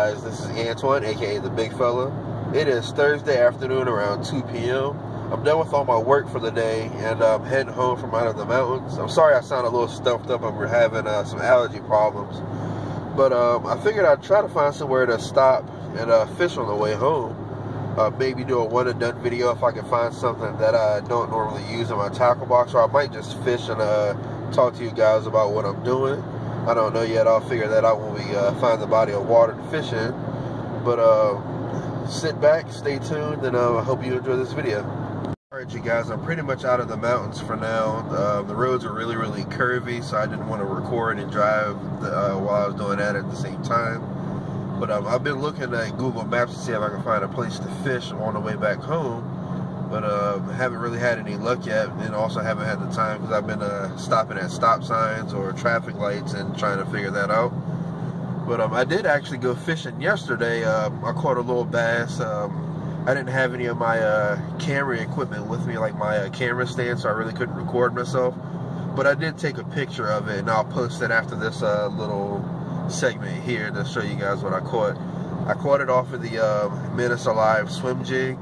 guys, this is Antoine, aka the Bigfella. It is Thursday afternoon around 2 p.m. I'm done with all my work for the day, and I'm heading home from out of the mountains. I'm sorry I sound a little stuffed up. I'm having some allergy problems. But I figured I'd try to find somewhere to stop and fish on the way home. Maybe do a one-and-done video if I can find something that I don't normally use in my tackle box, or I might just fish and talk to you guys about what I'm doing. I don't know yet. I'll figure that out when we find the body of water to fish in. But sit back, stay tuned, and I hope you enjoy this video. Alright, you guys, I'm pretty much out of the mountains for now. The roads are really curvy, so I didn't want to record and drive while I was doing that at the same time. But I've been looking at Google Maps to see if I can find a place to fish on the way back home. But haven't really had any luck yet, and also haven't had the time because I've been stopping at stop signs or traffic lights and trying to figure that out. But I did actually go fishing yesterday. I caught a little bass. I didn't have any of my camera equipment with me, like my camera stand, so I really couldn't record myself. But I did take a picture of it, and I'll post it after this little segment here to show you guys what I caught. I caught it off of the Menace Alive swim jig.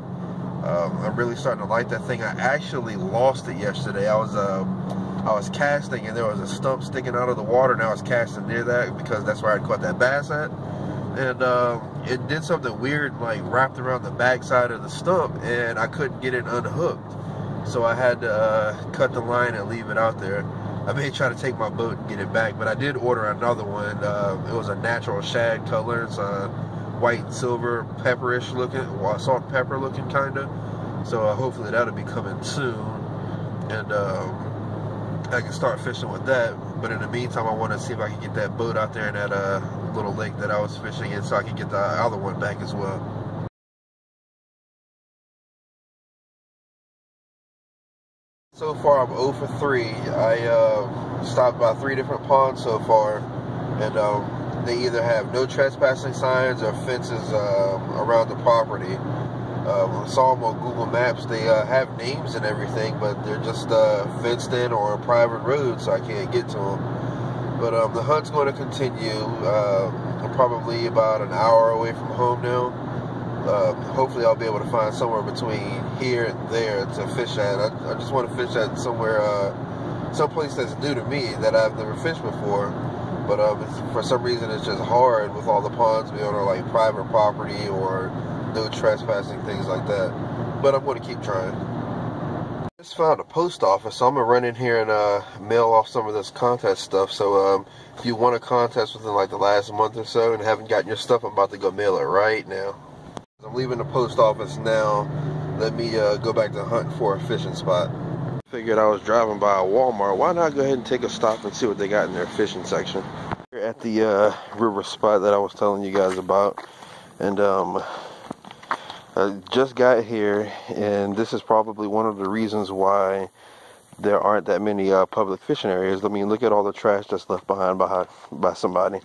I'm really starting to like that thing. I actually lost it yesterday. I was casting, and there was a stump sticking out of the water, and I was casting near that because that's where I caught that bass at. And it did something weird, like wrapped around the backside of the stump, and I couldn't get it unhooked. So I had to cut the line and leave it out there. I may try to take my boat and get it back, but I did order another one. It was a natural shad color. It's white and silver, pepperish looking, salt and pepper looking kind of. So hopefully that'll be coming soon, and I can start fishing with that. But in the meantime, I want to see if I can get that boat out there in that little lake that I was fishing in, so I can get the other one back as well. So far, I'm 0 for 3. I stopped by 3 different ponds so far, and they either have no trespassing signs or fences around the property. I saw them on Google Maps. They have names and everything, but they're just fenced in or a private road, so I can't get to them. But the hunt's going to continue. I'm probably about an hour away from home now. Hopefully I'll be able to find somewhere between here and there to fish at. I just want to fish at somewhere, someplace that's new to me that I've never fished before. But for some reason it's just hard with all the ponds being on like private property or no trespassing, things like that. But I'm going to keep trying. Just found a post office, so I'm going to run in here and mail off some of this contest stuff. So if you won a contest within like the last month or so and haven't gotten your stuff, I'm about to go mail it right now. I'm leaving the post office now. Let me go back to hunting for a fishing spot. Figured I was driving by a Walmart. Why not go ahead and take a stop and see what they got in their fishing section? We're at the river spot that I was telling you guys about, and I just got here, and this is probably one of the reasons why there aren't that many public fishing areas. I mean, look at all the trash that's left behind by somebody.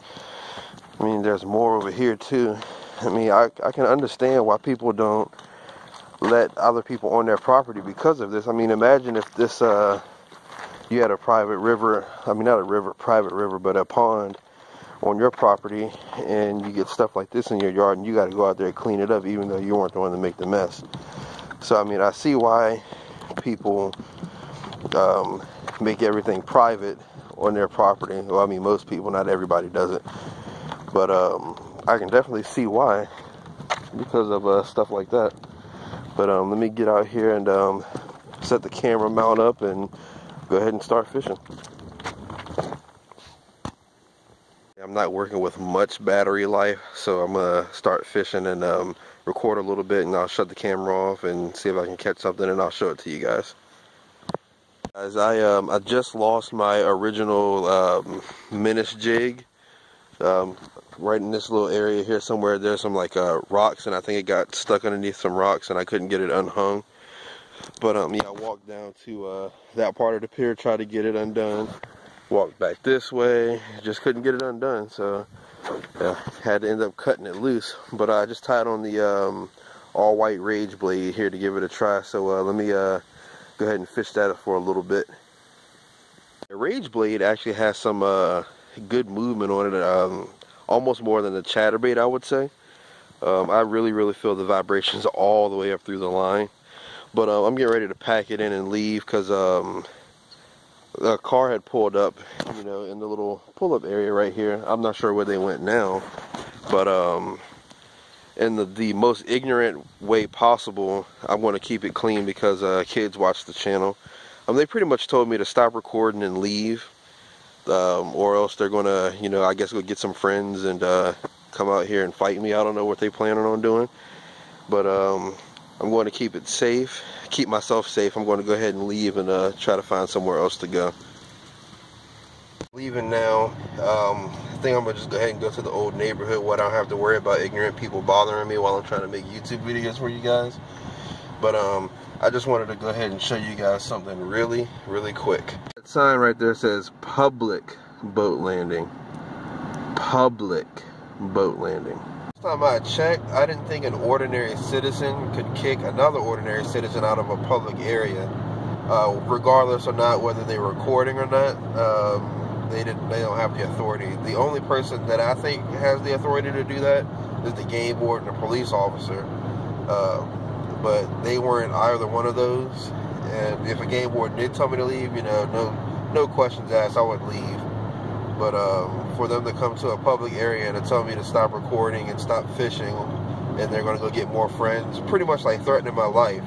I mean, there's more over here too. I mean, I can understand why people don't let other people on their property because of this. I mean, imagine if this, you had a private river, I mean, not a river, private river, but a pond on your property, and you get stuff like this in your yard, and you got to go out there and clean it up, even though you weren't the one to make the mess. So, I mean, I see why people make everything private on their property. Well, I mean, most people, not everybody does it. But I can definitely see why, because of stuff like that. But let me get out here and set the camera mount up and go ahead and start fishing. I'm not working with much battery life, so I'm gonna start fishing and record a little bit, and I'll shut the camera off and see if I can catch something, and I'll show it to you guys. Guys, I just lost my original Menace jig. Right in this little area here somewhere, there's some like rocks, and I think it got stuck underneath some rocks, and I couldn't get it unhung. But yeah, I walked down to that part of the pier, tried to get it undone. Walked back this way, just couldn't get it undone, so had to end up cutting it loose. But I just tied on the all white rage blade here to give it a try. So let me go ahead and fish that for a little bit. The rage blade actually has some good movement on it. almost more than a chatterbait, I would say. I really feel the vibrations all the way up through the line. But I'm getting ready to pack it in and leave because the car had pulled up, you know, in the little pull-up area right here. I'm not sure where they went now, but in the most ignorant way possible, I'm going to keep it clean because kids watch the channel. They pretty much told me to stop recording and leave, or else they're going to, you know, I guess go get some friends and come out here and fight me. I don't know what they planning on doing, but I'm going to keep it safe, keep myself safe. I'm going to go ahead and leave and try to find somewhere else to go. Leaving now. I think I'm going to just go ahead and go to the old neighborhood where I don't have to worry about ignorant people bothering me while I'm trying to make YouTube videos for you guys. But I just wanted to go ahead and show you guys something really quick. That sign right there says public boat landing. Public boat landing. Last time I checked, I didn't think an ordinary citizen could kick another ordinary citizen out of a public area, regardless or not whether they were recording or not. They don't have the authority. The only person that I think has the authority to do that is the game warden or police officer. But they weren't either one of those. And if a game warden did tell me to leave, you know, no questions asked, I would leave. But for them to come to a public area and to tell me to stop recording and stop fishing, and they're going to go get more friends, pretty much like threatening my life,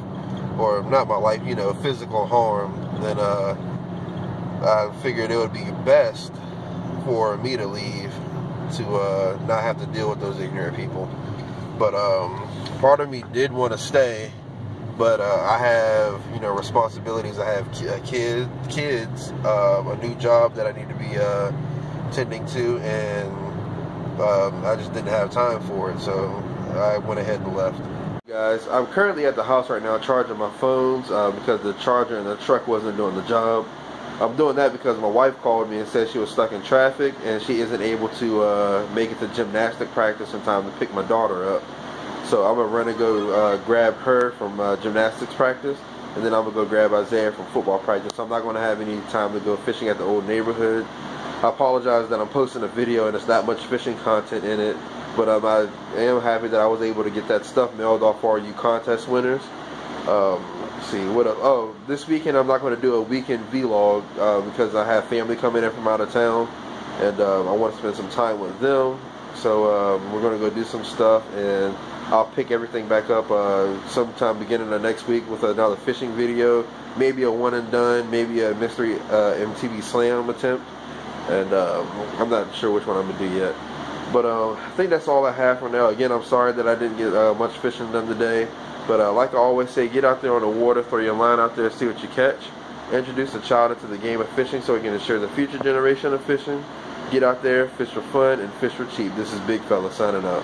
or not my life, you know, physical harm, then I figured it would be best for me to leave to not have to deal with those ignorant people. But part of me did want to stay, but I have, you know, responsibilities. I have kids, a new job that I need to be tending to, and I just didn't have time for it, so I went ahead and left. Guys, I'm currently at the house right now charging my phones because the charger in the truck wasn't doing the job. I'm doing that because my wife called me and said she was stuck in traffic and she isn't able to make it to gymnastic practice in time to pick my daughter up. So I'm going to run and go grab her from gymnastics practice, and then I'm going to go grab Isaiah from football practice. So I'm not going to have any time to go fishing at the old neighborhood. I apologize that I'm posting a video and there's not much fishing content in it, but I am happy that I was able to get that stuff mailed off for all you contest winners. Let's see, what up? Oh, this weekend I'm not going to do a weekend vlog because I have family coming in from out of town, and I want to spend some time with them. So we're going to go do some stuff, and I'll pick everything back up sometime beginning of next week with another fishing video, maybe a one and done, maybe a mystery MTV Slam attempt, and I'm not sure which one I'm going to do yet. But I think that's all I have for now. Again, I'm sorry that I didn't get much fishing done today, but like I always say, get out there on the water, throw your line out there, see what you catch. Introduce a child into the game of fishing so we can ensure the future generation of fishing. Get out there, fish for fun, and fish for cheap. This is Bigfella signing out.